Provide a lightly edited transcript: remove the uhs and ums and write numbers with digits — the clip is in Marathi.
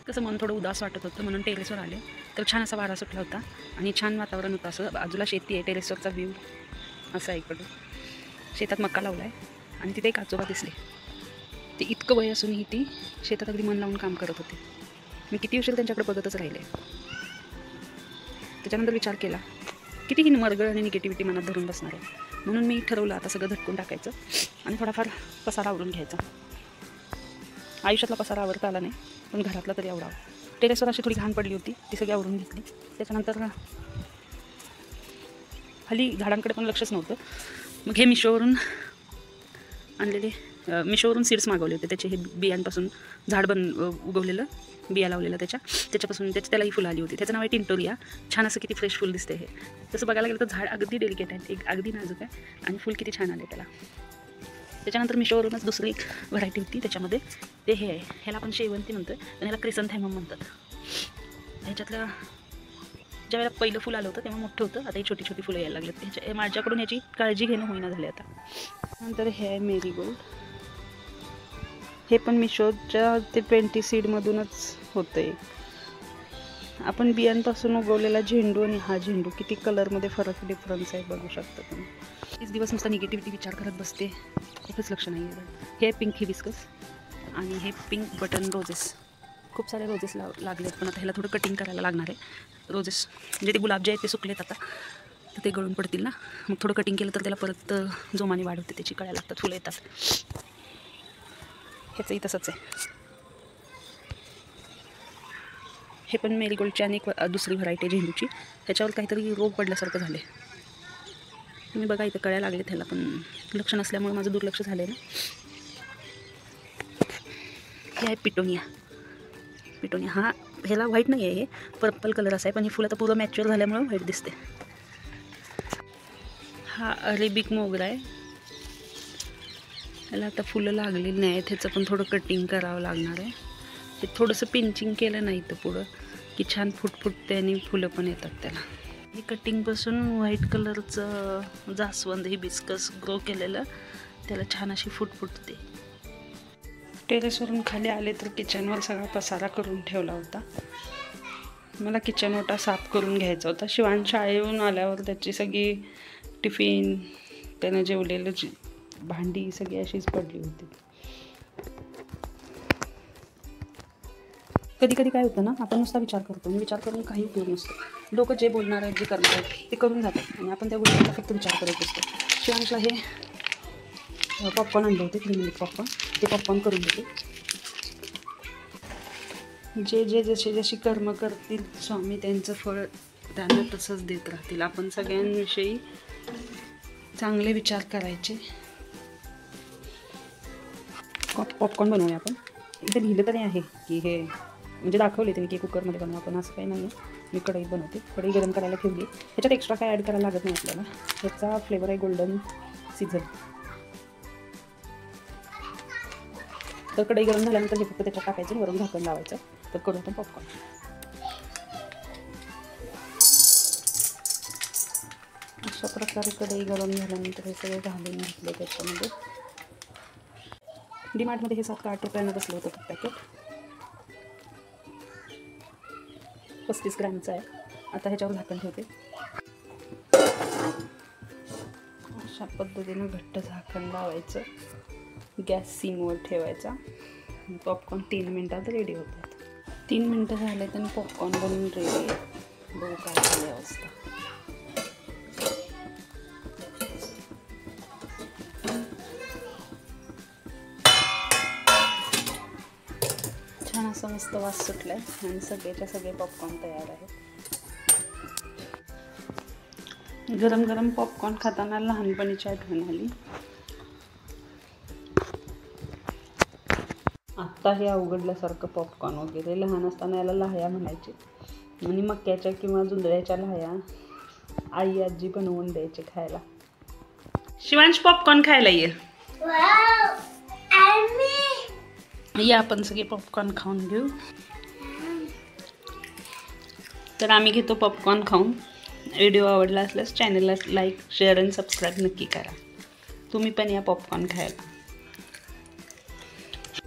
कसं मन थोडं उदास वाटत होतं म्हणून टेरेसवर आले. तर छान असा वारा सुटला होता आणि छान वातावरण होतं. असं बाजूला शेती आहे, टेरेसवरचा व्ह्यू असा आहे. इकडून शेतात मक्का लावला आहे आणि तिथे एक आजोबा दिसले. ते इतकं वय असूनही ती शेतात अगदी मन लावून काम करत होते. मी किती उशीर त्यांच्याकडे बघतच राहिले. त्याच्यानंतर विचार केला किती ही मरगळ आणि निगेटिव्हिटी मनात धरून बसणार आहे. म्हणून मी ठरवलं आता सगळं झटकून टाकायचं आणि थोडाफार पसारा आवरून घ्यायचा. आयुष्यातला पसारा आवरता आला नाही, पण घरातला तरी आवरावा. टेरेसवर अशी थोडी घाण पडली होती, ती सगळी आवरून घेतली. त्याच्यानंतर हल्ली झाडांकडे पण लक्षच नव्हतं. मग हे मिशोवरून आणलेले मिशोवरून सीड्स मागवले होते. त्याचे हे बियांपासून झाड उगवलेलं, बिया लावलेलं त्याच्यापासून त्यालाही फुलं आली होती. त्याचं नाव आहे टिंटोरिया. छान असं किती फ्रेश फुल दिसते. हे तसं बघायला गेलं तर झाड अगदी डेलिकेट आहे, एक अगदी नाजूक आहे आणि फुल किती छान आले त्याला. त्याच्यानंतर मिशोवरूनच दुसरी एक व्हरायटी होती. त्याच्यामध्ये ते हे आहे, ह्याला आपण शेवंती म्हणतो आहे, पण ह्याला क्रिसंथेमम म्हणतात. ह्याच्यातलं ज्या वेळेला पहिलं फुल आलं होतं तेव्हा मोठं होतं, आता ही छोटी छोटी फुलं यायला लागलेत. माझ्याकडून याची काळजी घेणं होईना झाले आता. नंतर हे आहे मेरीगोल्ड. हे पण मिशोच्या ते 20 सीडमधूनच होतं आहे. आपण बियांपासून उगवलेला झेंडू आणि हा झेंडू किती कलरमध्ये डिफरन्स आहे बघू शकता तुम्ही. तीच दिवस नुसता निगेटिव्हिटी विचार करत बसते, खूपच लक्ष नाही आहे. हे पिंक हिबिस्कस आणि हे पिंक बटन रोजेस. खूप सारे रोजेस लागलेत, पण आता ह्याला थोडं कटिंग करायला लागणार आहे. रोजेस म्हणजे ते गुलाब जे आहेत ते सुकलेत आता, तर ते गळून पडतील ना. मग थोडं कटिंग केलं तर त्याला परत जोमाने वाढ होते, त्याची कळ्या लागतात, फुलं येतात. ह्याचंही तसंच आहे. हे पण मेरीगोल्डची आणि एक दुसरी व्हरायटी झेंडूची. ह्याच्यावर काहीतरी रोग पडल्यासारखं झाले. तुम्ही बघा इथं कळ्या लागले, त्याला पण लक्ष नसल्यामुळे माझं दुर्लक्ष झालं आहे ना. हे आहे पिटोनिया. हा ह्याला व्हाईट नाही आहे, हे पर्पल कलर असा आहे, पण ही फुलं आता पूर्ण मॅच्युअर झाल्यामुळे व्हाईट दिसते. हा अरेबिक मोगरा आहे. ह्याला आता फुलं लागलेली नाही आहेत, ह्याचं पण थोडं कटिंग करावं लागणार आहे. हे थोडंसं पिंचिंग केलं नाही तर पुढं की छान फुटते आणि फुलं पण येतात त्याला. हे कटिंगपासून व्हाईट कलरचं जास्वंद हिबिस्कस ग्रो केलेलं, त्याला छान अशी फुटते. टेरेसवरून खाली आले तर किचनवर सगळा पसारा करून ठेवला होता. मला किचन ओटा साफ करून घ्यायचा होता. शिवांश शाळेहून आल्यावर त्याची सगळी टिफिन, त्यानं जेवलेलं भांडी सगळी अशीच पडली होती. कधी कधी काय होतं ना, आपण नुसता विचार करतो आणि विचार करून काही उपयोग नसतो. लोक जे बोलणार आहेत, जे करणार आहेत ते करून जातात आणि आपण त्या गोष्टीचा फक्त विचार करत असतो. शिवांशला हे पॉपकॉर्न आणले होते, 3 मिनिट पॉपकॉर्न. ते पॉपकॉर्न करून देते. जे जशी कर्म करतील स्वामी त्यांचं फळ त्यांना तसंच देत राहतील. आपण सगळ्यांविषयी चांगले विचार करायचे. पॉपकॉर्न बनवूया आपण. इथे लिहिलं तरी आहे की हे म्हणजे दाखवले ते की कुकरमध्ये बनवू आपण, असं काही नाही आहे. मी कढईत बनवते. कढई गरम करायला ठेवली. ह्याच्यात एक्स्ट्रा काय ॲड करायला लागत नाही आपल्याला. ह्याचा फ्लेवर आहे गोल्डन सीझन. तर कढई गरम झाल्यानंतर हे फक्त त्याच्यात टाकायचं, वरून झाकण लावायचं. तर करू आपण पॉपकॉर्न. अशा प्रकारे कढई गरम झाल्यानंतर हे सगळं घालून घेतलं त्याच्यामध्ये. डीमार्टमध्ये हे 7 का 8 रुपयानं बसलं होतं पॅकेट. 35 ग्रॅमचं आहे. आता ह्याच्यावर झाकण ठेवते. अशा पद्धतीनं घट्ट झाकण लावायचं. गॅस सिमवर ठेवायचा. पॉपकॉर्न 3 मिनटात रेडी होतात. 3 मिनटं झाले आणि पॉपकॉर्न बनवून रेडी आहे. बघू काय झाली अवस्था. छान असं मस्त वास सुटला आहे आणि सगळेच्या सगळे पॉपकॉर्न तयार आहेत. गरम गरम पॉपकॉर्न खाताना लहानपणीची आठवण आली. आत्ता हे अवघडल्यासारखं पॉपकॉर्न वगैरे. लहान असताना याला लाह्या म्हणायचे आणि मक्याच्या किंवा जुंधळ्याच्या लाह्या आई आजी बनवून द्यायचे खायला. शिवांश पॉपकॉर्न खायला ये. या आपण सगळे पॉपकॉर्न खाऊन घेऊ. तर आम्ही घेतो पॉपकॉर्न खाऊन. व्हिडिओ आवडला असल्यास चॅनलला लाईक, शेअर आणि सबस्क्राईब नक्की करा. तुम्ही पण या पॉपकॉर्न खायला.